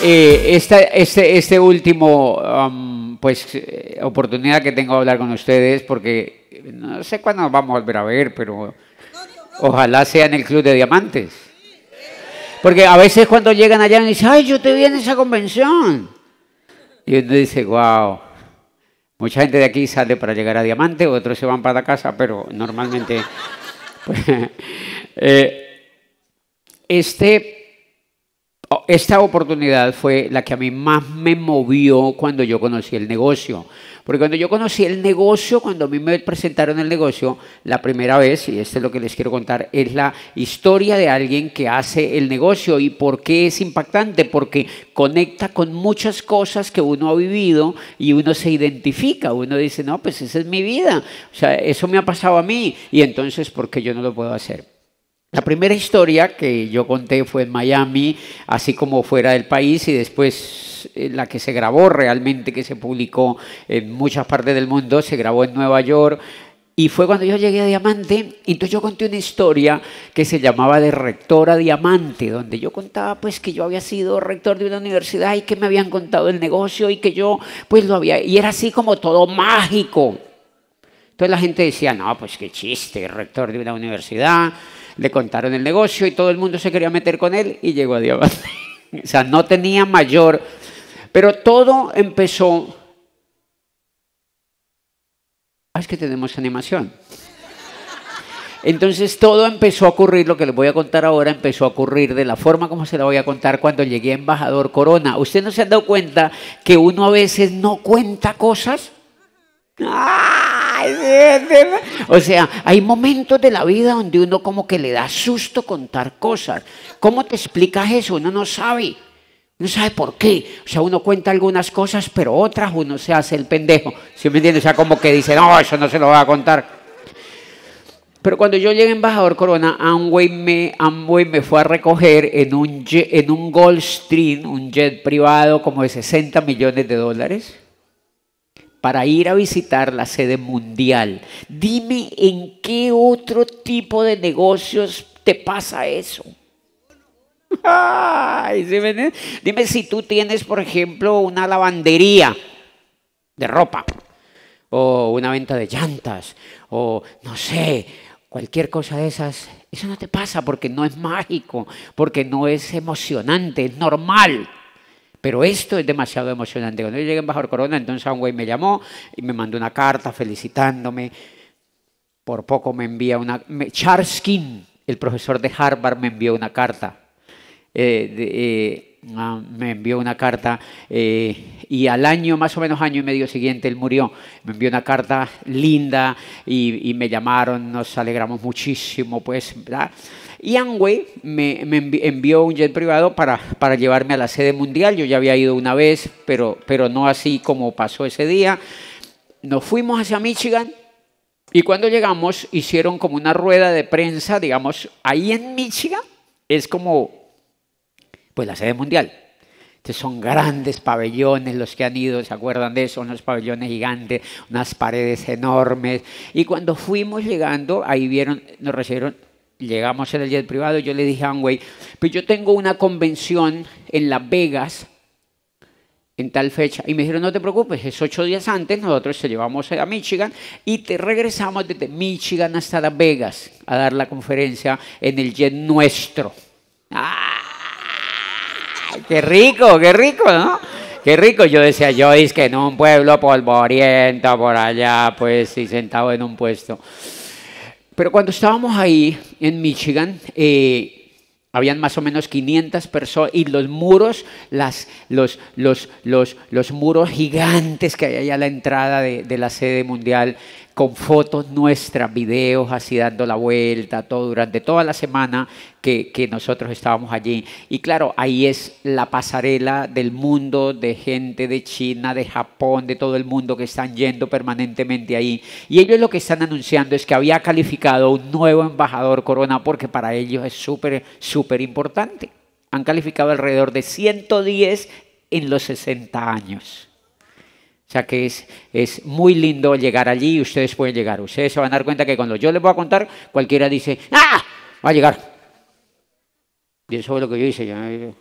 Este último, oportunidad que tengo de hablar con ustedes, porque no sé cuándo nos vamos a volver a ver, pero ojalá sea en el Club de Diamantes. Porque a veces cuando llegan allá me dicen, ay, yo te vi en esa convención. Y uno dice, wow. Mucha gente de aquí sale para llegar a Diamante, otros se van para la casa, pero normalmente... Pues, esta oportunidad fue la que a mí más me movió cuando yo conocí el negocio. Porque cuando yo conocí el negocio, cuando a mí me presentaron el negocio, la primera vez, y esto es lo que les quiero contar, es la historia de alguien que hace el negocio. ¿Y por qué es impactante? Porque conecta con muchas cosas que uno ha vivido y uno se identifica. Uno dice, no, pues esa es mi vida. O sea, eso me ha pasado a mí. Y entonces, ¿por qué yo no lo puedo hacer? La primera historia que yo conté fue en Miami, así como fuera del país, y después la que se grabó realmente, que se publicó en muchas partes del mundo, se grabó en Nueva York. Y fue cuando yo llegué a Diamante, y entonces yo conté una historia que se llamaba de Rector a Diamante, donde yo contaba pues que yo había sido rector de una universidad y que me habían contado el negocio y que yo pues lo había... Y era así como todo mágico. Entonces la gente decía, no, pues qué chiste, rector de una universidad... Le contaron el negocio y todo el mundo se quería meter con él y llegó a Diamante. O sea, no tenía mayor... Pero todo empezó... Es que tenemos animación. Entonces todo empezó a ocurrir, lo que les voy a contar ahora, empezó a ocurrir de la forma como se la voy a contar cuando llegué a Embajador Corona. ¿Ustedes no se han dado cuenta que uno a veces no cuenta cosas? O sea, hay momentos de la vida donde uno como que le da susto contar cosas. ¿Cómo te explicas eso? Uno no sabe. No sabe por qué. O sea, uno cuenta algunas cosas, pero otras uno se hace el pendejo. ¿Sí me entiendes? O sea, como que dice, no, eso no se lo voy a contar. Pero cuando yo llegué a Embajador Corona, Amway me fue a recoger en un Gulfstream, un jet privado como de $60 millones, para ir a visitar la sede mundial. Dime en qué otro tipo de negocios te pasa eso. Ay, ¿sí me entiendes? Dime si tú tienes, por ejemplo, una lavandería de ropa, o una venta de llantas, o no sé, cualquier cosa de esas. Eso no te pasa porque no es mágico, porque no es emocionante, es normal. Pero esto es demasiado emocionante. Cuando yo llegué a Embajador Corona, entonces un güey me llamó y me mandó una carta felicitándome. Por poco me envía Charles King, el profesor de Harvard, me envió una carta. Me envió una carta y al año, más o menos año y medio siguiente, él murió. Me envió una carta linda y me llamaron, nos alegramos muchísimo, pues, ¿verdad? Y Amway me envió un jet privado para llevarme a la sede mundial. Yo ya había ido una vez, pero no así como pasó ese día. Nos fuimos hacia Michigan y cuando llegamos hicieron como una rueda de prensa, digamos, ahí en Michigan es como pues la sede mundial. Entonces son grandes pabellones, los que han ido se acuerdan de eso, unos pabellones gigantes, unas paredes enormes. Y cuando fuimos llegando, ahí nos recibieron. Llegamos en el jet privado y yo le dije a Amway, pues yo tengo una convención en Las Vegas en tal fecha. Y me dijeron, no te preocupes, es 8 días antes, nosotros te llevamos a Michigan y te regresamos desde Michigan hasta Las Vegas a dar la conferencia en el jet nuestro. ¡Ah! ¡Qué rico, ¿no? Qué rico. Yo decía, yo es que en un pueblo polvoriento por allá, pues, y sentado en un puesto. Pero cuando estábamos ahí en Michigan, habían más o menos 500 personas y los muros, los muros gigantes que hay allá a la entrada de la sede mundial, con fotos nuestras, videos así dando la vuelta, todo durante toda la semana que nosotros estábamos allí. Y claro, ahí es la pasarela del mundo, de gente de China, de Japón, de todo el mundo que están yendo permanentemente ahí. Y ellos lo que están anunciando es que había calificado un nuevo embajador Corona porque para ellos es súper importante. Han calificado alrededor de 110 en los 60 años. O sea que es muy lindo llegar allí y ustedes pueden llegar. Ustedes se van a dar cuenta que cuando yo les voy a contar, cualquiera dice, ¡ah! Va a llegar. Y eso es lo que yo hice.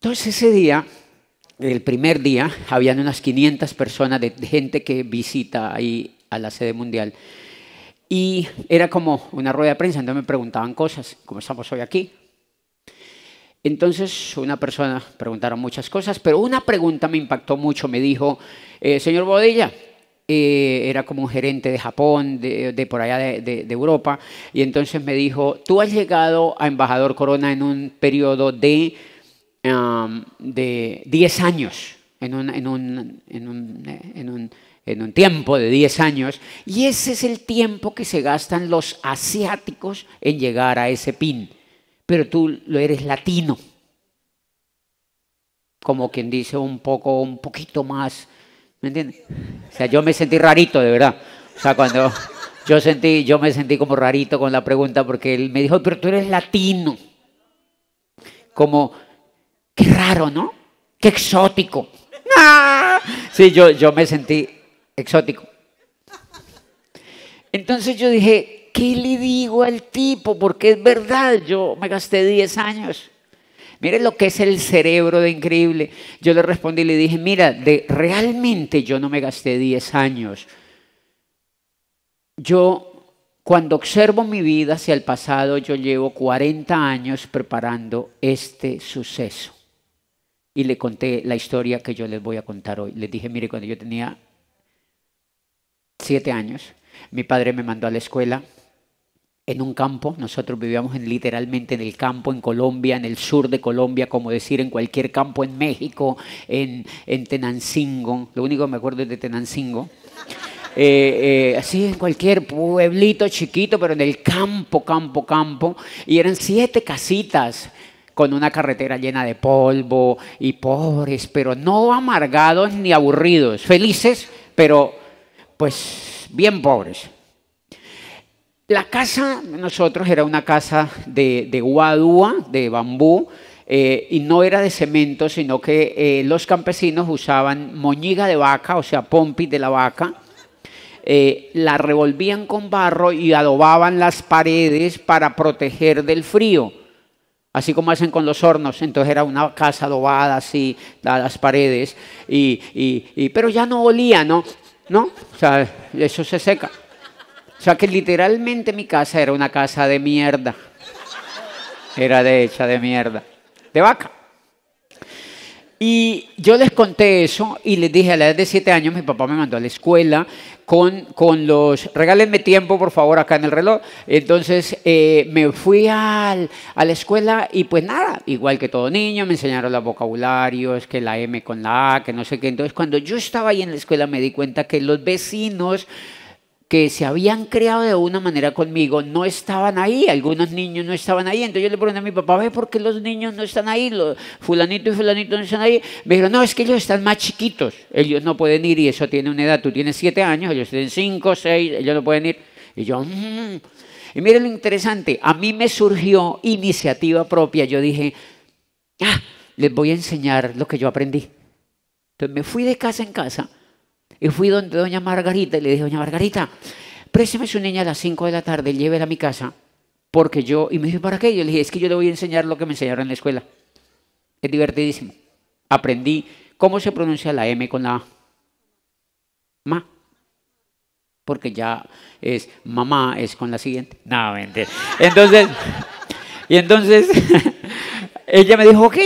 Entonces ese día, el primer día, habían unas 500 personas de gente que visita ahí a la sede mundial. Y era como una rueda de prensa, entonces me preguntaban cosas, como estamos hoy aquí. Entonces una persona, preguntaron muchas cosas, pero una pregunta me impactó mucho, me dijo, señor Bodilla, era como un gerente de Japón, de por allá de Europa, y entonces me dijo, tú has llegado a embajador Corona en un periodo de 10 años, en un tiempo de 10 años, y ese es el tiempo que se gastan los asiáticos en llegar a ese pin, pero tú lo eres latino, como quien dice un poquito más, ¿me entiendes? O sea, yo me sentí rarito, de verdad, o sea, cuando yo me sentí como rarito con la pregunta, porque él me dijo, pero tú eres latino, como, qué raro, ¿no? Qué exótico. ¡Ah! Sí, yo me sentí exótico. Entonces yo dije, ¿qué le digo al tipo? Porque es verdad, yo me gasté 10 años. Mire lo que es el cerebro de increíble. Yo le respondí y le dije, mira, realmente yo no me gasté 10 años. Yo, cuando observo mi vida hacia el pasado, yo llevo 40 años preparando este suceso. Y le conté la historia que yo les voy a contar hoy. Les dije, mire, cuando yo tenía 7 años, mi padre me mandó a la escuela en un campo. Nosotros vivíamos literalmente en el campo, en Colombia, en el sur de Colombia, como decir, en cualquier campo, en México, en Tenancingo. Lo único que me acuerdo es de Tenancingo. Así en cualquier pueblito chiquito, pero en el campo. Y eran 7 casitas con una carretera llena de polvo y pobres, pero no amargados ni aburridos, felices, pero pues bien pobres. La casa de nosotros era una casa de guadua, de bambú, y no era de cemento, sino que los campesinos usaban moñiga de vaca, o sea, pompis de la vaca, la revolvían con barro y adobaban las paredes para proteger del frío. Así como hacen con los hornos, entonces era una casa adobada así, las paredes, pero ya no olía, ¿no? O sea, eso se seca. O sea que literalmente mi casa era una casa de mierda. Era hecha de mierda, de vaca. Y yo les conté eso y les dije, a la edad de 7 años mi papá me mandó a la escuela con los, regálenme tiempo por favor acá en el reloj. Entonces me fui a la escuela y pues nada, igual que todo niño, me enseñaron los vocabularios, que la M con la A, que no sé qué. Entonces cuando yo estaba ahí en la escuela me di cuenta que los vecinos que se habían creado de una manera conmigo no estaban ahí, algunos niños no estaban ahí. Entonces yo le pregunté a mi papá, ¿ve por qué los niños no están ahí? Los fulanito y fulanito no están ahí. Me dijeron, no, es que ellos están más chiquitos, ellos no pueden ir y eso tiene una edad, tú tienes 7 años, ellos tienen 5, 6, ellos no pueden ir. Y yo, Y miren lo interesante, a mí me surgió iniciativa propia, yo dije, les voy a enseñar lo que yo aprendí. Entonces me fui de casa en casa. Y fui donde doña Margarita y le dije, doña Margarita, présteme su niña a las 5 de la tarde, llévela a mi casa, porque yo, y me dijo, ¿para qué? Yo le dije, es que yo le voy a enseñar lo que me enseñaron en la escuela. Es divertidísimo. Aprendí cómo se pronuncia la M con la A. Ma. Porque ya es mamá, es con la siguiente. No, mentira. Entonces, ella me dijo, ok.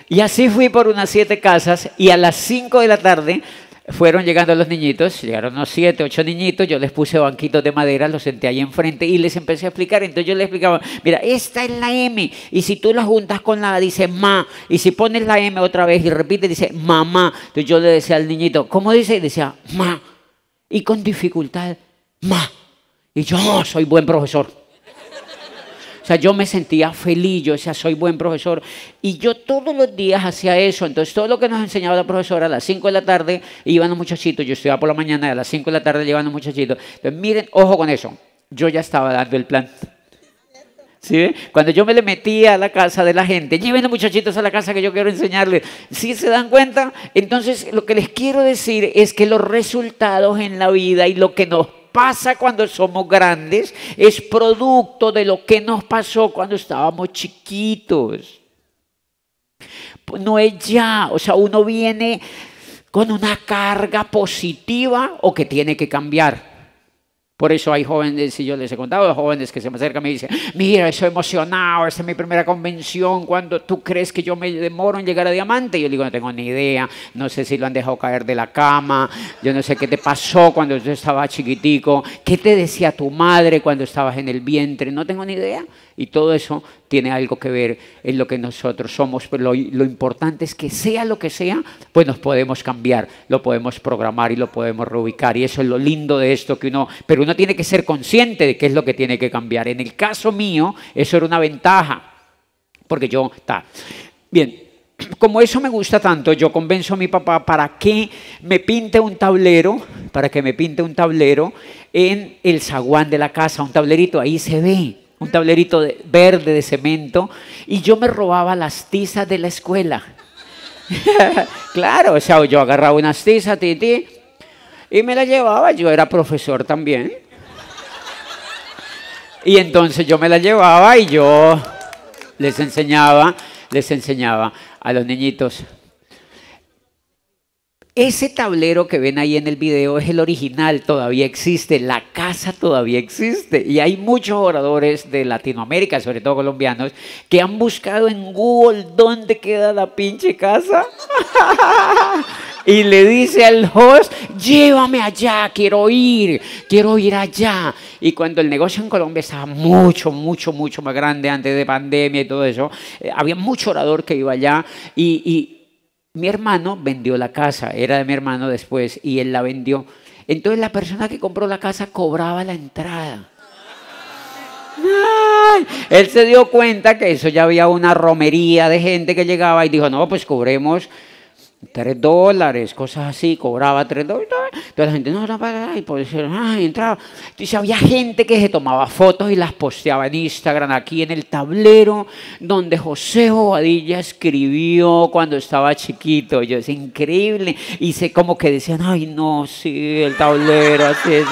Y así fui por unas 7 casas y a las 5 de la tarde fueron llegando los niñitos, llegaron unos 7, 8 niñitos, yo les puse banquitos de madera, los senté ahí enfrente y les empecé a explicar. Entonces yo les explicaba, mira, esta es la M, y si tú la juntas con la A dice ma, y si pones la M otra vez y repite dice mamá. Entonces yo le decía al niñito, ¿cómo dice? Y decía ma, y con dificultad, ma, y yo soy buen profesor. O sea, yo me sentía feliz, yo decía, soy buen profesor. Y yo todos los días hacía eso. Entonces, todo lo que nos enseñaba la profesora a las 5 de la tarde, iban los muchachitos. Yo estudiaba por la mañana y a las 5 de la tarde llevaban los muchachitos. Entonces, miren, ojo con eso. Yo ya estaba dando el plan. ¿Sí? Cuando yo me le metía a la casa de la gente, lleven los muchachitos a la casa que yo quiero enseñarles. ¿Sí se dan cuenta? Entonces, lo que les quiero decir es que los resultados en la vida y lo que nos pasa cuando somos grandes es producto de lo que nos pasó cuando estábamos chiquitos. No es ya, o sea, uno viene con una carga positiva o que tiene que cambiar. Por eso hay jóvenes, y yo les he contado a jóvenes que se me acercan y me dicen, mira, estoy emocionado, esta es mi primera convención, ¿cuándo tú crees que yo me demoro en llegar a diamante? Y yo digo, no tengo ni idea, no sé si lo han dejado caer de la cama, yo no sé qué te pasó cuando yo estaba chiquitico, qué te decía tu madre cuando estabas en el vientre, no tengo ni idea. Y todo eso tiene algo que ver en lo que nosotros somos, pero lo importante es que sea lo que sea, pues nos podemos cambiar, lo podemos programar y lo podemos reubicar. Y eso es lo lindo de esto, pero uno tiene que ser consciente de qué es lo que tiene que cambiar. En el caso mío, eso era una ventaja, porque bien, como eso me gusta tanto, yo convenzo a mi papá para que me pinte un tablero, en el zaguán de la casa, un tablerito, ahí se ve. Un tablerito verde de cemento, y yo me robaba las tizas de la escuela. Claro, o sea, yo agarraba unas tizas, y me las llevaba, yo era profesor también. Y entonces yo me las llevaba y yo les enseñaba a los niñitos. Ese tablero que ven ahí en el video es el original, todavía existe, la casa todavía existe. Y hay muchos oradores de Latinoamérica, sobre todo colombianos, que han buscado en Google dónde queda la pinche casa. Y le dice al host, llévame allá, quiero ir allá. Y cuando el negocio en Colombia estaba mucho más grande antes de pandemia y todo eso, había mucho orador que iba allá y mi hermano vendió la casa, era de mi hermano después, y él la vendió. Entonces la persona que compró la casa cobraba la entrada. ¡Ay! Él se dio cuenta que eso ya había una romería de gente que llegaba y dijo, no, pues cobremos $3, cosas así, cobraba $3. Entonces la gente, no, y pues, entraba. Entonces había gente que se tomaba fotos y las posteaba en Instagram, aquí en el tablero donde José Bobadilla escribió cuando estaba chiquito. Yo, es increíble. Y sé como que decían, ay, no, sí, el tablero, así es.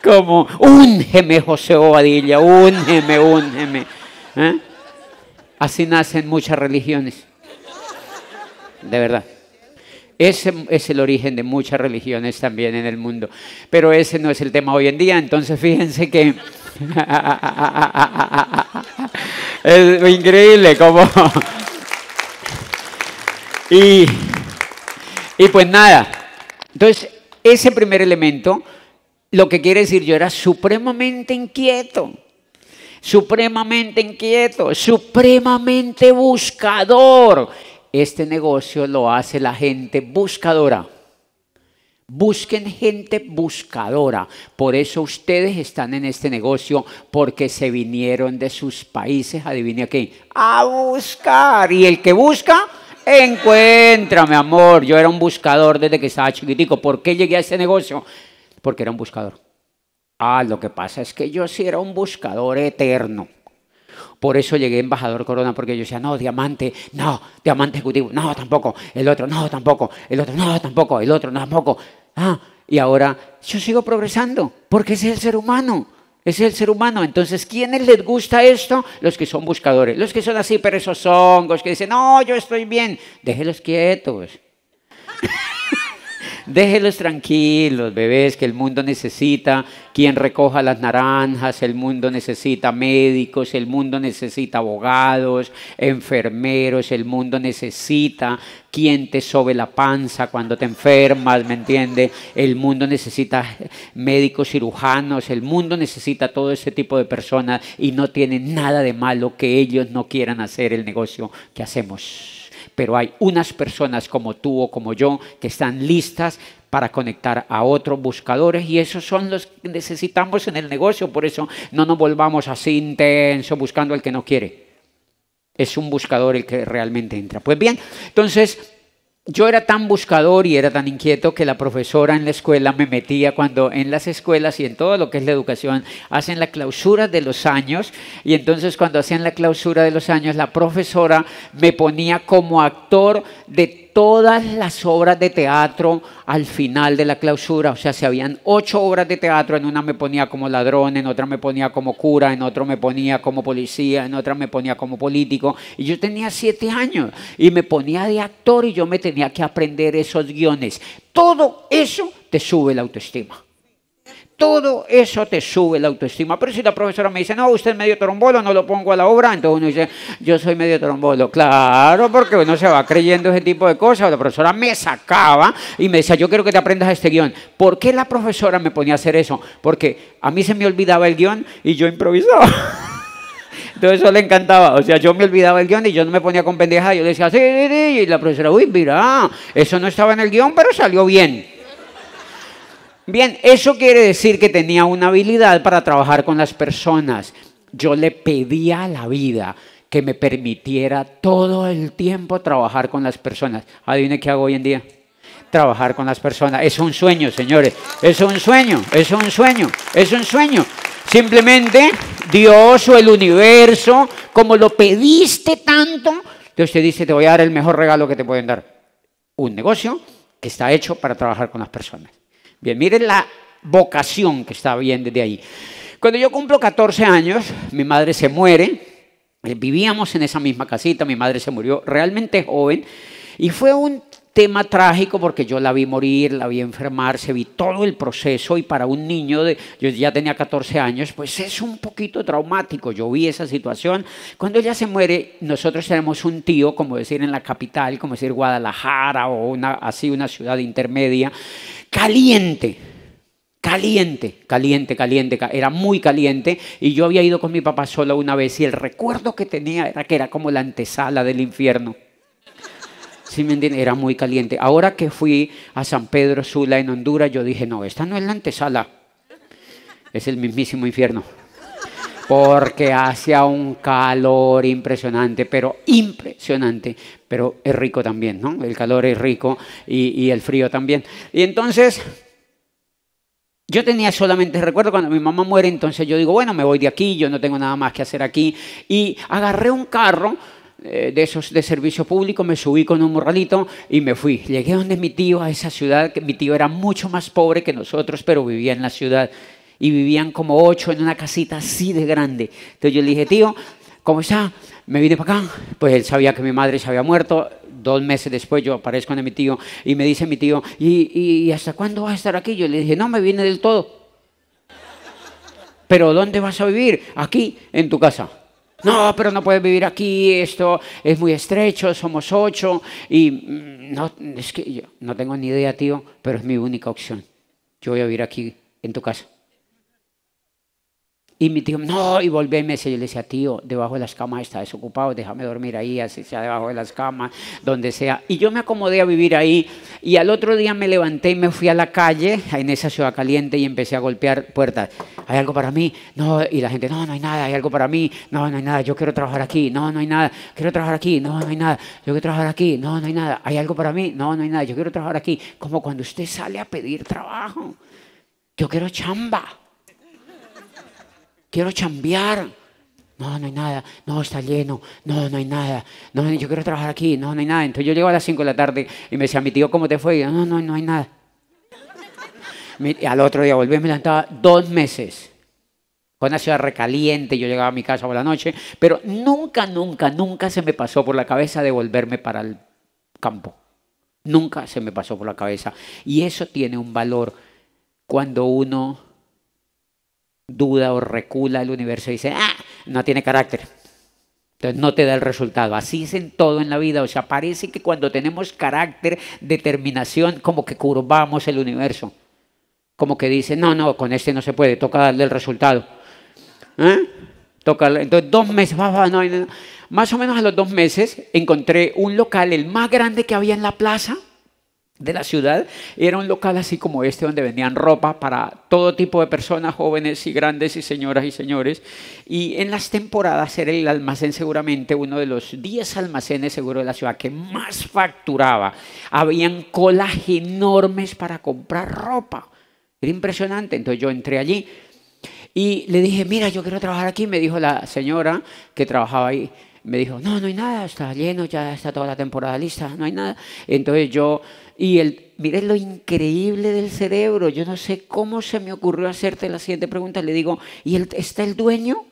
Como, úngeme, José Bobadilla, úngeme. ¿Eh? Así nacen muchas religiones, de verdad. Ese es el origen de muchas religiones también en el mundo. Pero ese no es el tema hoy en día, entonces fíjense que es increíble como... y pues nada, entonces ese primer elemento, lo que quiere decir, yo era supremamente inquieto, supremamente buscador. Este negocio lo hace la gente buscadora. Busquen gente buscadora. Por eso ustedes están en este negocio, porque se vinieron de sus países, adivine qué, a buscar. Y el que busca, encuentra, mi amor. Yo era un buscador desde que estaba chiquitico. ¿Por qué llegué a este negocio? Porque era un buscador. Lo que pasa es que yo sí era un buscador eterno. Por eso llegué a embajador Corona, porque yo decía, no, diamante ejecutivo, no, tampoco, el otro, no, tampoco, el otro, no, tampoco, el otro, no, tampoco. Y ahora yo sigo progresando, porque ese es el ser humano. Entonces, ¿quiénes les gusta esto? Los que son buscadores, los que son así perezosongos, que dicen, no, yo estoy bien, déjenlos quietos. Déjenlos tranquilos, bebés, que el mundo necesita quien recoja las naranjas, el mundo necesita médicos, el mundo necesita abogados, enfermeros, el mundo necesita quien te sobe la panza cuando te enfermas, ¿me entiende? El mundo necesita médicos cirujanos, el mundo necesita todo ese tipo de personas, y no tiene nada de malo que ellos no quieran hacer el negocio que hacemos. Pero hay unas personas como tú o como yo que están listas para conectar a otros buscadores, y esos son los que necesitamos en el negocio. Por eso no nos volvamos así intensos buscando al que no quiere. Es un buscador el que realmente entra. Pues bien, entonces yo era tan buscador y era tan inquieto que la profesora en la escuela me metía, cuando en las escuelas y en todo lo que es la educación hacen la clausura de los años, y entonces cuando hacían la clausura de los años la profesora me ponía como actor de todas las obras de teatro al final de la clausura. O sea, si habían 8 obras de teatro, en una me ponía como ladrón, en otra me ponía como cura, en otra me ponía como policía, en otra me ponía como político. Y yo tenía 7 años y me ponía de actor y yo me tenía que aprender esos guiones. Todo eso te sube la autoestima. Todo eso te sube la autoestima. Pero si la profesora me dice, no, usted es medio torombolo, no lo pongo a la obra, entonces uno dice, yo soy medio torombolo. Claro, porque uno se va creyendo ese tipo de cosas. La profesora me sacaba y me decía, yo quiero que te aprendas este guión. ¿Por qué la profesora me ponía a hacer eso? Porque a mí se me olvidaba el guión y yo improvisaba. Entonces eso le encantaba. O sea, yo me olvidaba el guión y yo no me ponía con pendeja. Yo le decía, sí, sí, sí. Y la profesora, uy, mira, eso no estaba en el guión, pero salió bien. Bien, eso quiere decir que tenía una habilidad para trabajar con las personas. Yo le pedía a la vida que me permitiera todo el tiempo trabajar con las personas. ¿Adivine qué hago hoy en día? Trabajar con las personas. Es un sueño, señores. Es un sueño, es un sueño, es un sueño. Simplemente Dios o el universo, como lo pediste tanto, Dios te dice, te voy a dar el mejor regalo que te pueden dar. Un negocio que está hecho para trabajar con las personas. Bien, miren la vocación que está bien desde ahí. Cuando yo cumplo 14 años, mi madre se muere. Vivíamos en esa misma casita, mi madre se murió realmente joven. Y fue un tema trágico porque yo la vi morir, la vi enfermarse, vi todo el proceso. Y para un niño, yo ya tenía 14 años, pues es un poquito traumático. Yo vi esa situación. Cuando ella se muere, nosotros tenemos un tío, como decir en la capital, como decir Guadalajara o así una ciudad intermedia, caliente, caliente, caliente, caliente, era muy caliente y yo había ido con mi papá solo una vez y el recuerdo que tenía era que era como la antesala del infierno. ¿Sí me entienden? Era muy caliente. Ahora que fui a San Pedro Sula en Honduras, yo dije, no, esta no es la antesala, es el mismísimo infierno. Porque hacía un calor impresionante, pero impresionante, pero es rico también, ¿no? El calor es rico y el frío también. Y entonces, yo tenía solamente, recuerdo cuando mi mamá muere, entonces yo digo, bueno, me voy de aquí, yo no tengo nada más que hacer aquí. Y agarré un carro de esos de servicio público, me subí con un morralito y me fui. Llegué donde mi tío, a esa ciudad, que mi tío era mucho más pobre que nosotros, pero vivía en la ciudad. Y vivían como 8 en una casita así de grande. Entonces yo le dije, tío, ¿cómo está? Me vine para acá. Pues él sabía que mi madre se había muerto. 2 meses después yo aparezco en mi tío y me dice mi tío, ¿y hasta cuándo vas a estar aquí? Yo le dije, no, me vine del todo. ¿Pero dónde vas a vivir? Aquí, en tu casa. No, pero no puedes vivir aquí, esto es muy estrecho, somos 8. Y no, es que yo no tengo ni idea, tío, pero es mi única opción. Yo voy a vivir aquí, en tu casa. Y mi tío, no, y volví y me decía, yo le decía, tío, debajo de las camas está desocupado, déjame dormir ahí, así sea debajo de las camas, donde sea. Y yo me acomodé a vivir ahí y al otro día me levanté y me fui a la calle, en esa ciudad caliente, y empecé a golpear puertas. ¿Hay algo para mí? No, y la gente, no, no hay nada, ¿hay algo para mí? No, no hay nada, yo quiero trabajar aquí, no, no hay nada, quiero trabajar aquí, no, no hay nada, yo quiero trabajar aquí, no, no hay nada, ¿hay algo para mí? No, no hay nada, yo quiero trabajar aquí. Como cuando usted sale a pedir trabajo, yo quiero chamba. Quiero chambear. No, no hay nada. No, está lleno. No, no hay nada. No, yo quiero trabajar aquí. No, no hay nada. Entonces yo llego a las 5 de la tarde y me decía, mi tío, ¿cómo te fue? Y yo, no, no, no hay nada. Y al otro día volví y me levantaba 2 meses. Fue una ciudad recaliente. Yo llegaba a mi casa por la noche. Pero nunca, nunca, nunca se me pasó por la cabeza de volverme para el campo. Nunca se me pasó por la cabeza. Y eso tiene un valor cuando uno duda o recula el universo y dice, no tiene carácter. Entonces no te da el resultado. Así es en todo en la vida. O sea, parece que cuando tenemos carácter, determinación, como que curvamos el universo. Como que dice, no, no, con este no se puede, toca darle el resultado. Entonces 2 meses, no. Más o menos a los 2 meses encontré un local, el más grande que había en la plaza de la ciudad. Era un local así como este donde vendían ropa para todo tipo de personas, jóvenes y grandes y señoras y señores. Y en las temporadas era el almacén, seguramente uno de los 10 almacenes seguro de la ciudad que más facturaba. Habían colas enormes para comprar ropa. Era impresionante. Entonces yo entré allí y le dije, mira, yo quiero trabajar aquí. Me dijo la señora que trabajaba ahí, Me dijo, no, no hay nada, está lleno, ya está toda la temporada lista, no hay nada. Entonces yo, mire lo increíble del cerebro, yo no sé cómo se me ocurrió hacerte la siguiente pregunta. Le digo, ¿está el dueño?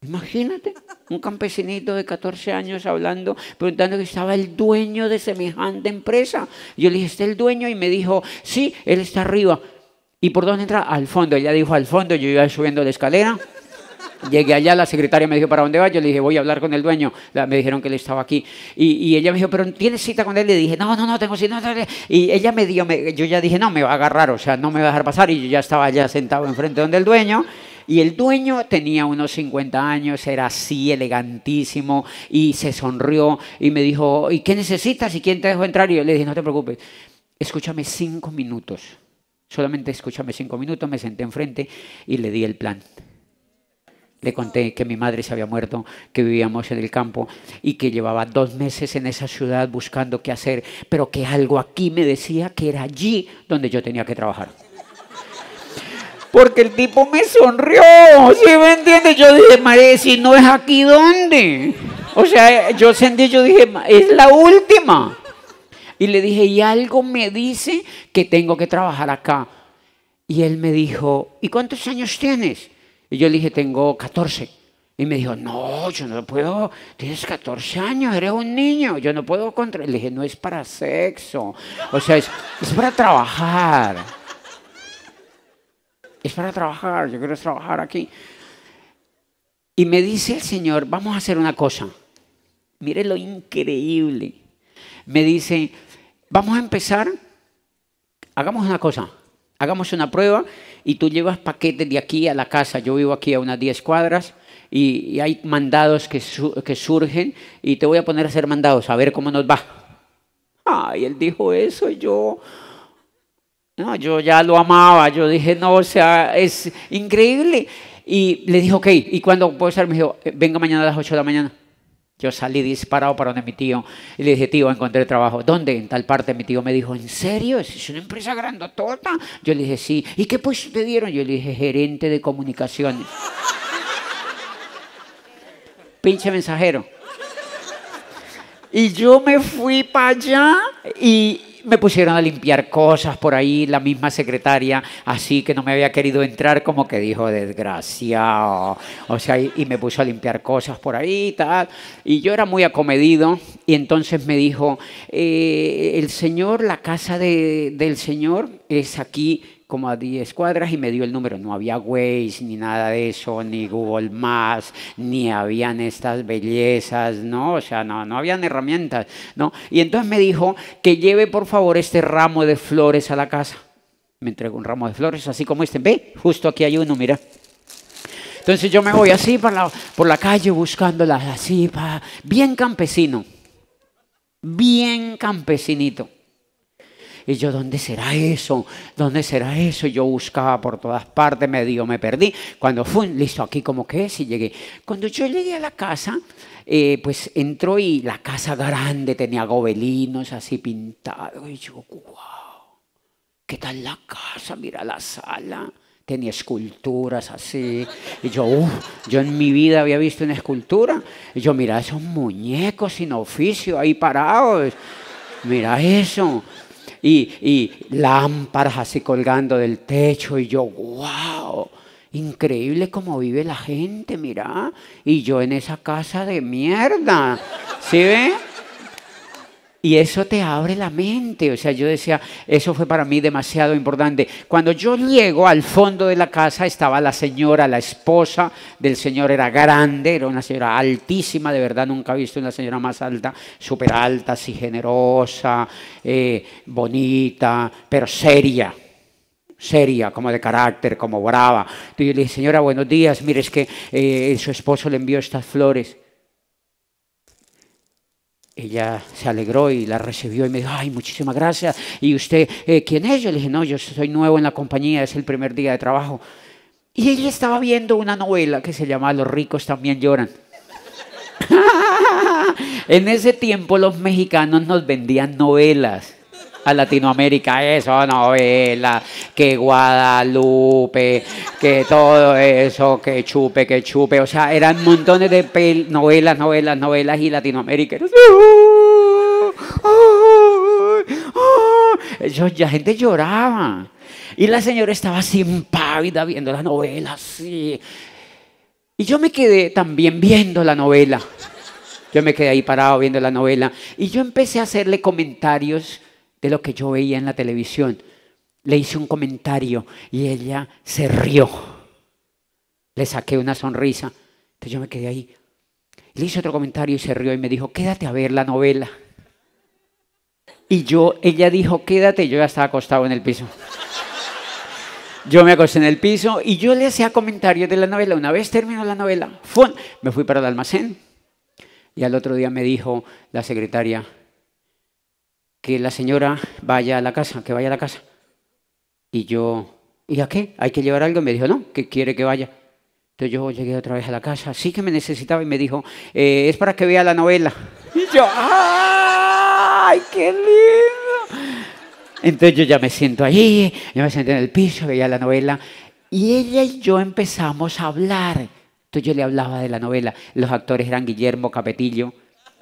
Imagínate, un campesinito de 14 años hablando, preguntando que estaba el dueño de semejante empresa. Yo le dije, ¿está el dueño? Y me dijo, sí, él está arriba. ¿Y por dónde entra? Al fondo. Ella dijo, al fondo. Yo iba subiendo la escalera. Llegué allá, la secretaria me dijo, ¿para dónde va? Yo le dije, voy a hablar con el dueño. Me dijeron que él estaba aquí. Y ella me dijo, ¿pero tienes cita con él? Le dije, no, tengo cita. No. Y ella yo ya dije, no, me va a agarrar, o sea, no me va a dejar pasar. Y yo ya estaba allá sentado enfrente donde el dueño. Y el dueño tenía unos 50 años, era así, elegantísimo, y se sonrió y me dijo, ¿y qué necesitas? ¿Y quién te dejó entrar? Y yo le dije, no te preocupes, escúchame 5 minutos. Solamente escúchame 5 minutos. Me senté enfrente y le di el plan. Le conté que mi madre se había muerto, que vivíamos en el campo y que llevaba 2 meses en esa ciudad buscando qué hacer, pero que algo aquí me decía que era allí donde yo tenía que trabajar. Porque el tipo me sonrió, ¿sí me entiendes? Yo dije, madre, si no es aquí, ¿dónde? O sea, yo sentí, yo dije, es la última. Y le dije, y algo me dice que tengo que trabajar acá. Y él me dijo, ¿y cuántos años tienes? Y yo le dije, tengo 14. Y me dijo, no, yo no puedo, tienes 14 años, eres un niño, yo no puedo contra... Le dije, no es para sexo, o sea, es para trabajar. Es para trabajar, yo quiero trabajar aquí. Y me dice el Señor, vamos a hacer una cosa. Mire lo increíble. Me dice, vamos a empezar, hagamos una cosa. Hagamos una prueba y tú llevas paquetes de aquí a la casa. Yo vivo aquí a unas 10 cuadras y hay mandados que surgen y te voy a poner a hacer mandados, a ver cómo nos va. Ay, él dijo eso y yo ya lo amaba. Yo dije, no, o sea, es increíble. Y le dije, ok, ¿y cuándo puedo estar? Me dijo, venga mañana a las 8 de la mañana. Yo salí disparado para donde mi tío y le dije, tío, encontré trabajo. ¿Dónde? En tal parte. Mi tío me dijo, ¿en serio? ¿Es una empresa grandotota? Yo le dije, sí. ¿Y qué puesto te dieron? Yo le dije, gerente de comunicaciones. Pinche mensajero. Y yo me fui para allá y me pusieron a limpiar cosas por ahí, la misma secretaria, así que no me había querido entrar, como que dijo, desgraciado. O sea, y me puso a limpiar cosas por ahí y tal. Y yo era muy acomedido y entonces me dijo, el señor, la casa del señor es aquí como a 10 cuadras y me dio el número. No había Waze ni nada de eso, ni Google Maps, ni habían estas bellezas, ¿no? O sea, no habían herramientas, ¿no? Y entonces me dijo que lleve por favor este ramo de flores a la casa. Me entregó un ramo de flores, así como este. Ve, justo aquí hay uno, mira. Entonces yo me voy así por la calle buscándolas, así, bien campesino, bien campesinito. Y yo, ¿dónde será eso? ¿Dónde será eso? Y yo buscaba por todas partes, me perdí. Cuando fui, listo, aquí como que es, y llegué. Cuando yo llegué a la casa, pues entró y la casa grande, tenía gobelinos así pintados. Y yo, wow, ¿qué tal la casa? Mira la sala. Tenía esculturas así. Y yo, yo en mi vida había visto una escultura. Y yo, mira esos muñecos sin oficio ahí parados. Mira eso. Y lámparas así colgando del techo y yo, wow, increíble cómo vive la gente, mira. Y yo en esa casa de mierda, ¿sí ve? Y eso te abre la mente, o sea, yo decía, eso fue para mí demasiado importante. Cuando yo llego al fondo de la casa estaba la señora, la esposa del señor, era grande, era una señora altísima, de verdad nunca he visto una señora más alta, súper alta, así generosa, bonita, pero seria, como de carácter, como brava. Entonces yo le dije, señora, buenos días, mire, es que su esposo le envió estas flores. Ella se alegró y la recibió y me dijo, ay, muchísimas gracias. ¿Y usted quién es? Yo le dije, no, yo soy nuevo en la compañía, es el primer día de trabajo. Y ella estaba viendo una novela que se llama Los ricos también lloran. En ese tiempo los mexicanos nos vendían novelas. a Latinoamérica, eso, novela, que Guadalupe, que todo eso, que chupe. O sea, eran montones de novelas y Latinoamérica. Eso, la gente lloraba. Y la señora estaba así impávida viendo la novela, así. Y yo me quedé también viendo la novela. Yo me quedé ahí parado viendo la novela. Y yo empecé a hacerle comentarios de lo que yo veía en la televisión. Le hice un comentario y ella se rió. Le saqué una sonrisa. Entonces yo me quedé ahí. Le hice otro comentario y se rió y me dijo, quédate a ver la novela. Y ella dijo, quédate, y yo ya estaba acostado en el piso. Yo me acosté en el piso y yo le hacía comentarios de la novela. Una vez terminó la novela, ¡fum!, me fui para el almacén. Y al otro día me dijo la secretaria que la señora vaya a la casa, que vaya a la casa. Y yo, ¿y a qué? ¿Hay que llevar algo? Y me dijo, no, que quiere que vaya. Entonces yo llegué otra vez a la casa, sí que me necesitaba, y me dijo, es para que vea la novela. Y yo, ¡ay, qué lindo! Entonces yo ya me siento allí, yo me senté en el piso, veía la novela, y ella y yo empezamos a hablar. Entonces yo le hablaba de la novela. Los actores eran Guillermo Capetillo,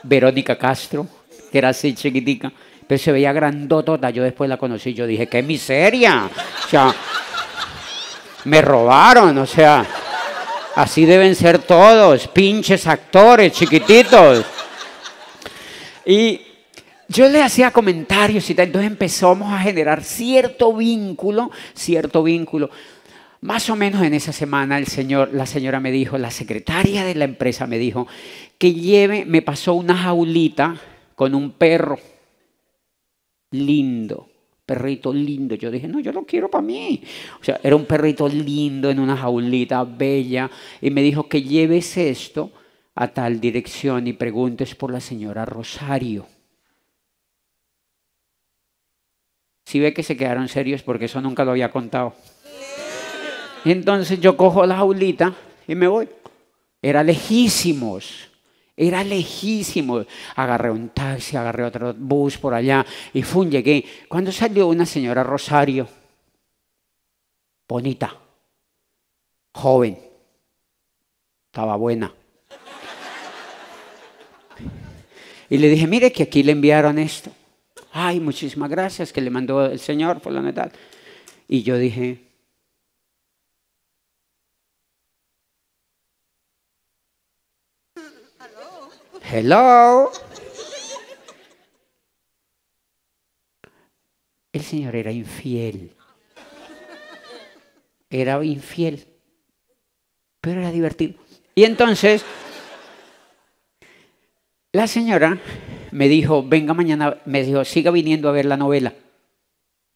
Verónica Castro, que era así chiquitica, pero se veía grandotota. Yo después la conocí, yo dije, ¡qué miseria! O sea, me robaron, o sea, así deben ser todos, pinches actores chiquititos. Y yo le hacía comentarios y tal, entonces empezamos a generar cierto vínculo. Más o menos en esa semana la señora me dijo, la secretaria de la empresa me dijo que me pasó una jaulita con un perro lindo, perrito lindo. Yo dije, no, yo lo quiero para mí. O sea, era un perrito lindo en una jaulita bella, y me dijo que lleves esto a tal dirección y preguntes por la señora Rosario. Si ve que se quedaron serios porque eso nunca lo había contado. Y entonces yo cojo la jaulita y me voy. Era lejísimos. Agarré un taxi, agarré otro bus por allá y llegué. Cuando salió una señora Rosario, bonita, joven, estaba buena. Y le dije, mire que aquí le enviaron esto. Ay, muchísimas gracias, que le mandó el señor, por la tal. Y yo dije, hello. El señor era infiel. Era infiel. Pero era divertido. Y entonces, la señora me dijo, venga mañana, me dijo, siga viniendo a ver la novela.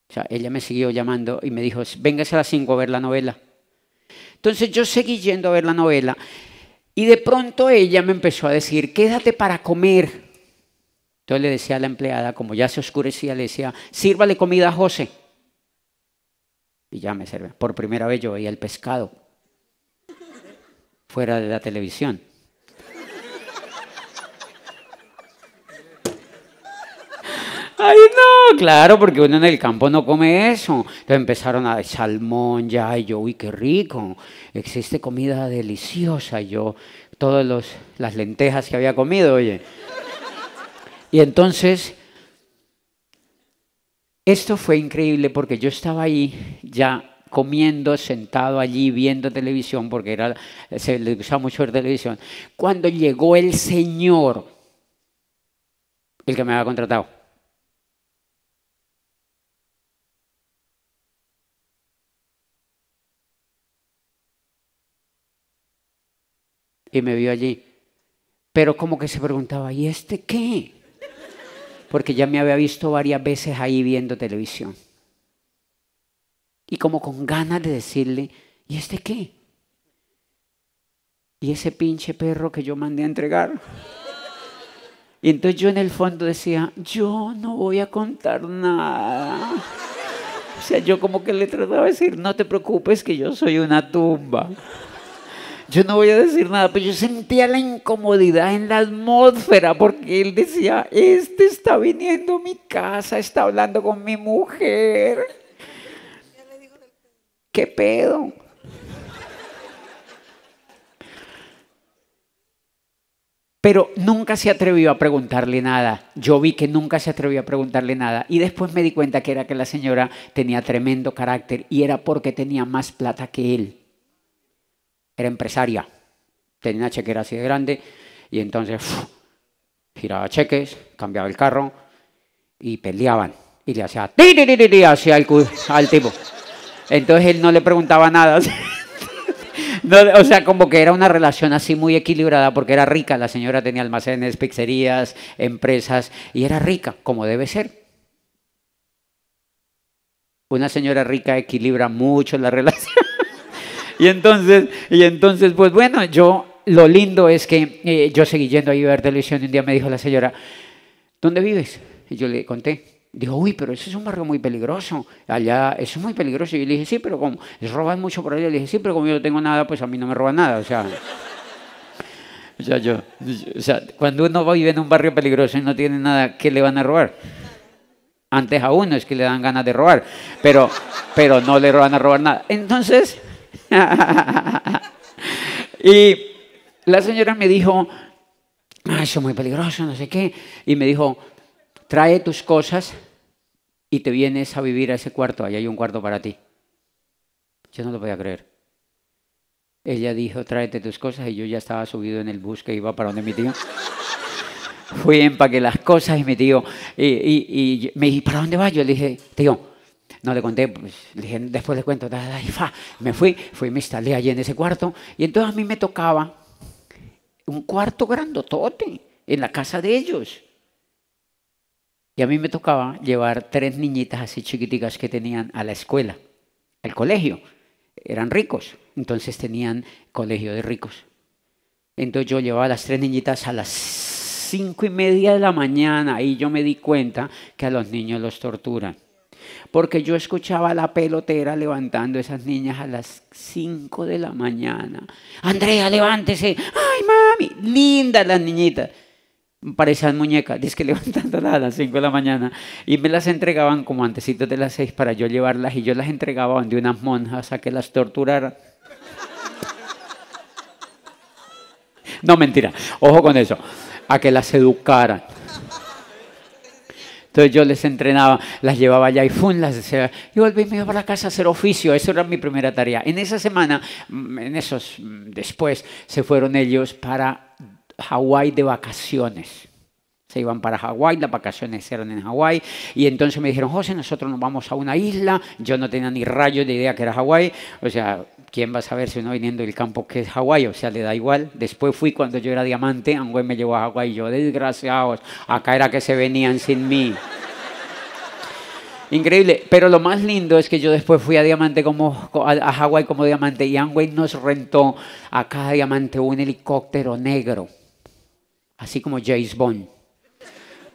O sea, ella me siguió llamando y me dijo, véngase a las 5 a ver la novela. Entonces yo seguí yendo a ver la novela y de pronto ella me empezó a decir, quédate para comer. Entonces le decía a la empleada, como ya se oscurecía, le decía, sírvale comida a José. Y ya me servía. Por primera vez yo veía el pescado fuera de la televisión. Ay, no, claro, porque uno en el campo no come eso. Entonces empezaron a salmón ya, y yo, uy, qué rico, existe comida deliciosa. Y yo, todas las lentejas que había comido, oye. Y entonces, esto fue increíble porque yo estaba ahí ya comiendo, sentado allí, viendo televisión, porque se le usaba mucho ver televisión, cuando llegó el señor, el que me había contratado. Y me vio allí. Pero como que se preguntaba, ¿y este qué? Porque ya me había visto varias veces ahí viendo televisión. Y como con ganas de decirle, ¿y este qué? ¿Y ese pinche perro que yo mandé a entregar? Y entonces yo en el fondo decía, yo no voy a contar nada. O sea, yo como que le trataba de decir, no te preocupes que yo soy una tumba. Yo no voy a decir nada, pero yo sentía la incomodidad en la atmósfera porque él decía, este está viniendo a mi casa, está hablando con mi mujer. ¿Qué pedo? Pero nunca se atrevió a preguntarle nada. Yo vi que nunca se atrevió a preguntarle nada. Y después me di cuenta que era que la señora tenía tremendo carácter y era porque tenía más plata que él. Era empresaria. Tenía una chequera así de grande y entonces giraba cheques, cambiaba el carro y peleaban. Y le hacía hacia al tipo. Entonces él no le preguntaba nada. No, o sea, como que era una relación así muy equilibrada porque era rica. La señora tenía almacenes, pizzerías, empresas y era rica, como debe ser. Una señora rica equilibra mucho la relación. Y entonces, pues bueno, lo lindo es que yo seguí yendo ahí a ver televisión y un día me dijo la señora, ¿dónde vives? Y yo le conté. Dijo, uy, pero ese es un barrio muy peligroso. Allá, eso es muy peligroso. Y yo le dije, sí, pero como les roban mucho por allá. Le dije, sí, pero como yo no tengo nada, pues a mí no me roban nada. O sea, cuando uno vive en un barrio peligroso y no tiene nada, ¿qué le van a robar? Antes a uno es que le dan ganas de robar, pero no le van a robar nada. Entonces, y la señora me dijo, eso es muy peligroso, no sé qué. Y me dijo, trae tus cosas y te vienes a vivir a ese cuarto. Ahí hay un cuarto para ti. Yo no lo podía creer. Ella dijo, tráete tus cosas y yo ya estaba subido en el bus que iba para donde mi tío. Fui, empaqué las cosas y mi tío y me dijo, ¿para dónde vas? Yo le dije, tío, no le conté, pues, le dije, después le cuento. Me fui, me instalé allí en ese cuarto y entonces a mí me tocaba un cuarto grandotote en la casa de ellos. Y a mí me tocaba llevar 3 niñitas así chiquiticas que tenían a la escuela, al colegio. Eran ricos, entonces tenían colegio de ricos. Entonces yo llevaba a las 3 niñitas a las 5:30 de la mañana y yo me di cuenta que a los niños los torturan. Porque yo escuchaba a la pelotera levantando a esas niñas a las 5 de la mañana. Andrea, levántese. Ay, mami, lindas las niñitas. Parecían muñecas, dice que levantándolas a las 5 de la mañana y me las entregaban como antecitos de las 6 para yo llevarlas y yo las entregaba donde unas monjas a que las torturaran. No, mentira, ojo con eso, a que las educaran. Entonces yo les entrenaba, las llevaba allá y las decía, y volví, me iba para la casa a hacer oficio, eso era mi primera tarea. En esa semana, después se fueron ellos para Hawái de vacaciones. Se iban para Hawái, las vacaciones eran en Hawái, y entonces me dijeron, José, nosotros nos vamos a una isla. Yo no tenía ni rayos de idea que era Hawái, o sea, ¿quién va a saber si uno viniendo del campo que es Hawái? O sea, le da igual. Después fui cuando yo era diamante, Amway me llevó a Hawái, y yo, desgraciados, acá era que se venían sin mí. Increíble, pero lo más lindo es que yo después fui a Hawái como diamante y Amway nos rentó a cada diamante un helicóptero negro, así como James Bond.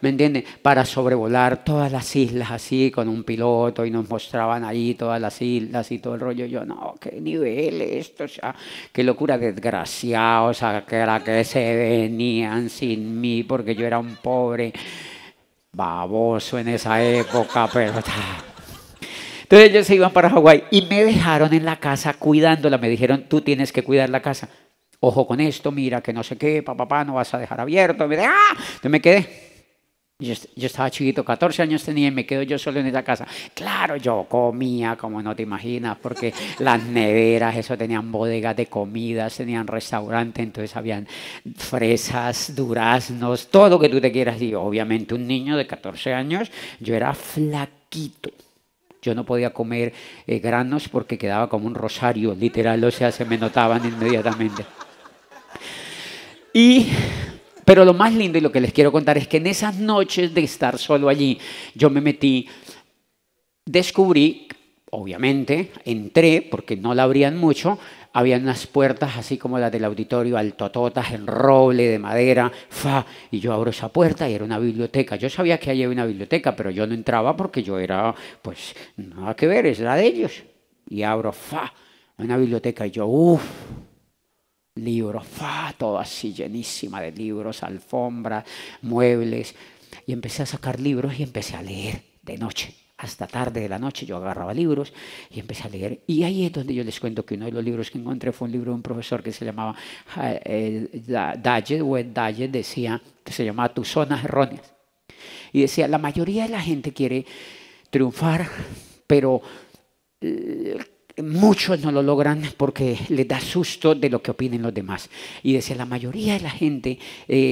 ¿Me entienden? Para sobrevolar todas las islas así con un piloto y nos mostraban ahí todas las islas y todo el rollo. Yo, no, qué nivel esto, o sea, qué locura, desgraciados, a que era que se venían sin mí porque yo era un pobre baboso en esa época, pero... Entonces ellos se iban para Hawái y me dejaron en la casa cuidándola. Me dijeron, tú tienes que cuidar la casa. Ojo con esto, mira que no sé qué, papá, no vas a dejar abierto. Entonces me quedé. Yo estaba chiquito, 14 años tenía y me quedo yo solo en esa casa. Claro, yo comía como no te imaginas, porque las neveras, eso tenían bodegas de comidas, tenían restaurante, entonces habían fresas, duraznos, todo lo que tú te quieras. Y obviamente un niño de 14 años, yo era flaquito. Yo no podía comer granos porque quedaba como un rosario, literal, o sea, se me notaban inmediatamente. Pero lo más lindo y lo que les quiero contar es que en esas noches de estar solo allí, yo me metí, descubrí, obviamente, entré, porque no la abrían mucho, había unas puertas así como las del auditorio, altototas, en roble, de madera, y yo abro esa puerta y era una biblioteca. Yo sabía que había una biblioteca, pero yo no entraba porque yo era, pues, nada que ver, es la de ellos. Y abro, una biblioteca y yo, libros, todo así llenísima de libros, alfombras, muebles. Y empecé a sacar libros y empecé a leer de noche. Hasta tarde de la noche yo agarraba libros y empecé a leer. Y ahí es donde yo les cuento que uno de los libros que encontré fue un libro de un profesor que se llamaba Dallet, decía, que se llamaba Tus zonas erróneas. Y decía, la mayoría de la gente quiere triunfar, pero muchos no lo logran porque les da susto de lo que opinen los demás. Y decía, la mayoría de la gente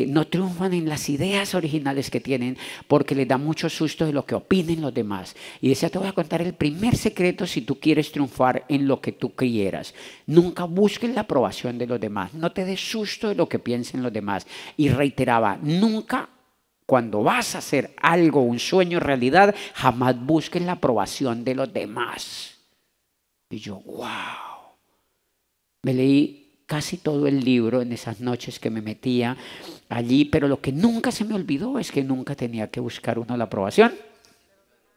no triunfan en las ideas originales que tienen porque les da mucho susto de lo que opinen los demás. Y decía, te voy a contar el primer secreto si tú quieres triunfar en lo que tú quieras. Nunca busques la aprobación de los demás. No te des susto de lo que piensen los demás. Y reiteraba, nunca, cuando vas a hacer algo, un sueño, realidad, jamás busques la aprobación de los demás. Y yo, wow. Me leí casi todo el libro en esas noches que me metía allí, pero lo que nunca se me olvidó es que nunca tenía que buscar uno la aprobación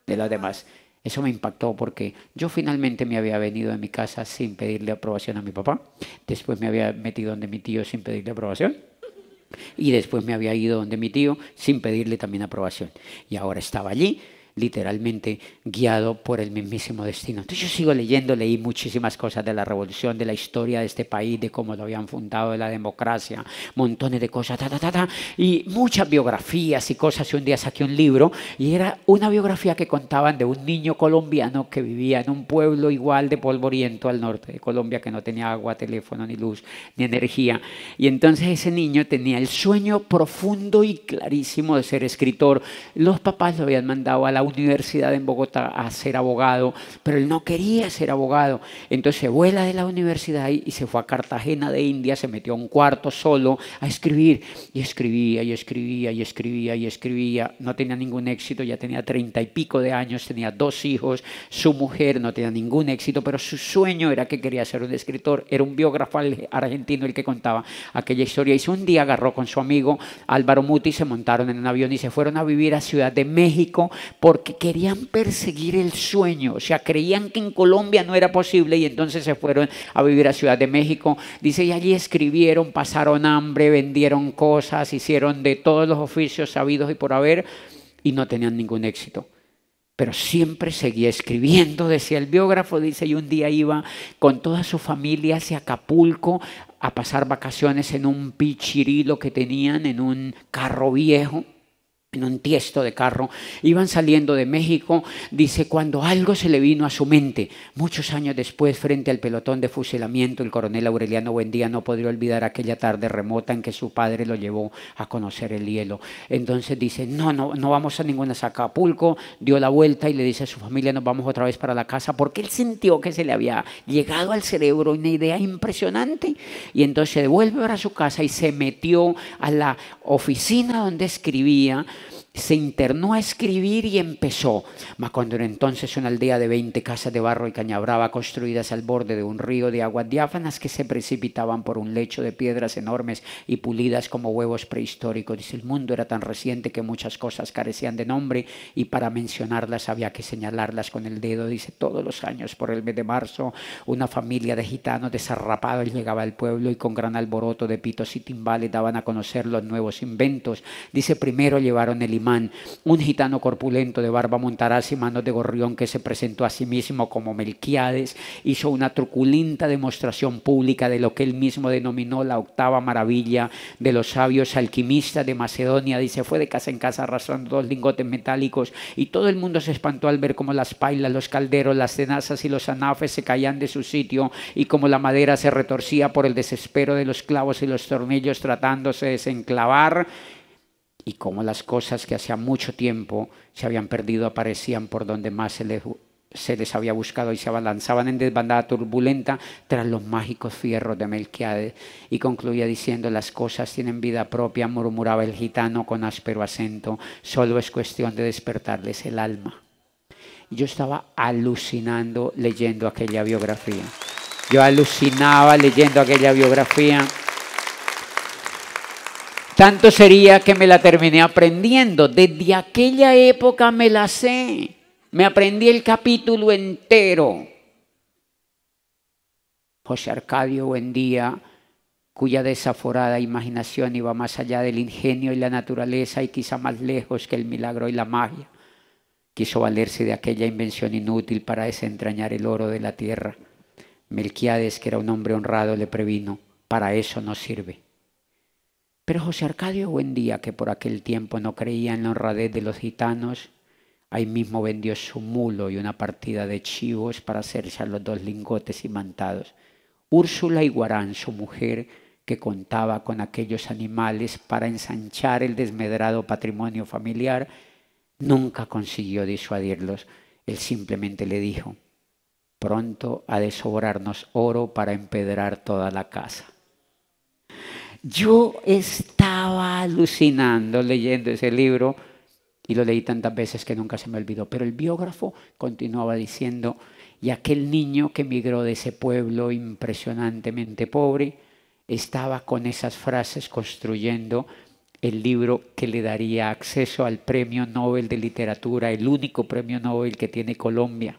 de los demás. Eso me impactó porque yo finalmente me había venido de mi casa sin pedirle aprobación a mi papá. Después me había metido donde mi tío sin pedirle aprobación. Y después me había ido donde mi tío sin pedirle también aprobación. Y ahora estaba allí, literalmente guiado por el mismísimo destino. Entonces yo sigo leyendo, leí muchísimas cosas de la revolución, de la historia de este país, de cómo lo habían fundado, de la democracia, montones de cosas, y muchas biografías y cosas. Y un día saqué un libro y era una biografía que contaban de un niño colombiano que vivía en un pueblo igual de polvoriento al norte de Colombia, que no tenía agua, teléfono, ni luz, ni energía. Y entonces ese niño tenía el sueño profundo y clarísimo de ser escritor. Los papás lo habían mandado a la universidad en Bogotá a ser abogado, pero él no quería ser abogado. Entonces se vuela de la universidad y se fue a Cartagena de India, se metió a un cuarto solo a escribir. Y escribía, y escribía, y escribía, y escribía. No tenía ningún éxito, ya tenía 30 y pico de años, tenía 2 hijos, su mujer no tenía ningún éxito, pero su sueño era que quería ser un escritor. Era un biógrafo argentino el que contaba aquella historia. Y un día agarró con su amigo Álvaro Muti, se montaron en un avión y se fueron a vivir a Ciudad de México porque querían perseguir el sueño. O sea, creían que en Colombia no era posible y entonces se fueron a vivir a Ciudad de México. Dice, y allí escribieron, pasaron hambre, vendieron cosas, hicieron de todos los oficios sabidos y por haber y no tenían ningún éxito. Pero siempre seguía escribiendo, decía el biógrafo, dice, y un día iba con toda su familia hacia Acapulco a pasar vacaciones en un pichirilo que tenían, en un carro viejo, en un tiesto de carro. Iban saliendo de México, dice, cuando algo se le vino a su mente. Muchos años después, frente al pelotón de fusilamiento, el coronel Aureliano Buendía no podría olvidar aquella tarde remota en que su padre lo llevó a conocer el hielo. Entonces dice, no vamos a ninguna Acapulco. Dio la vuelta y le dice a su familia, nos vamos otra vez para la casa, porque él sintió que se le había llegado al cerebro una idea impresionante. Y entonces se devuelve para su casa y se metió a la oficina donde escribía. Se internó a escribir y empezó. Mas cuando era entonces una aldea de 20 casas de barro y cañabrava construidas al borde de un río de aguas diáfanas que se precipitaban por un lecho de piedras enormes y pulidas como huevos prehistóricos. Dice, el mundo era tan reciente que muchas cosas carecían de nombre y para mencionarlas había que señalarlas con el dedo. Dice, todos los años por el mes de marzo una familia de gitanos desarrapados llegaba al pueblo y con gran alboroto de pitos y timbales daban a conocer los nuevos inventos. Dice, primero llevaron el imán, un gitano corpulento de barba montaraz y manos de gorrión que se presentó a sí mismo como Melquiades, hizo una truculenta demostración pública de lo que él mismo denominó la octava maravilla de los sabios alquimistas de Macedonia. Dice, fue de casa en casa arrastrando 2 lingotes metálicos y todo el mundo se espantó al ver cómo las pailas, los calderos, las tenazas y los anafes se caían de su sitio y cómo la madera se retorcía por el desespero de los clavos y los tornillos tratándose de desenclavar, y cómo las cosas que hacía mucho tiempo se habían perdido aparecían por donde más se les había buscado y se abalanzaban en desbandada turbulenta tras los mágicos fierros de Melquiades. Y concluía diciendo, las cosas tienen vida propia, murmuraba el gitano con áspero acento, solo es cuestión de despertarles el alma. Y yo estaba alucinando leyendo aquella biografía. Yo alucinaba leyendo aquella biografía. Tanto sería que me la terminé aprendiendo. Desde aquella época me la sé. Me aprendí el capítulo entero. José Arcadio Buendía cuya desaforada imaginación iba más allá del ingenio y la naturaleza y quizá más lejos que el milagro y la magia. Quiso valerse de aquella invención inútil para desentrañar el oro de la tierra. Melquiades, que era un hombre honrado, le previno: para eso no sirve. Pero José Arcadio Buendía, que por aquel tiempo no creía en la honradez de los gitanos, ahí mismo vendió su mulo y una partida de chivos para hacerse a los 2 lingotes imantados. Úrsula Iguarán, su mujer, que contaba con aquellos animales para ensanchar el desmedrado patrimonio familiar, nunca consiguió disuadirlos. Él simplemente le dijo: pronto ha de sobrarnos oro para empedrar toda la casa. Yo estaba alucinando leyendo ese libro y lo leí tantas veces que nunca se me olvidó. Pero el biógrafo continuaba diciendo: y aquel niño que emigró de ese pueblo impresionantemente pobre estaba con esas frases construyendo el libro que le daría acceso al Premio Nobel de Literatura, el único premio Nobel que tiene Colombia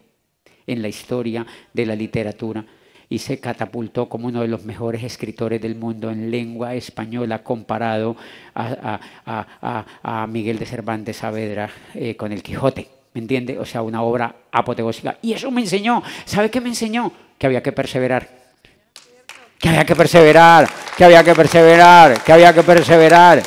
en la historia de la literatura, y se catapultó como uno de los mejores escritores del mundo en lengua española, comparado a Miguel de Cervantes Saavedra con el Quijote, ¿me entiende? O sea, una obra apoteósica. Y eso me enseñó, ¿sabe qué me enseñó? Que había que perseverar. Que había que perseverar, que había que perseverar, que había que perseverar.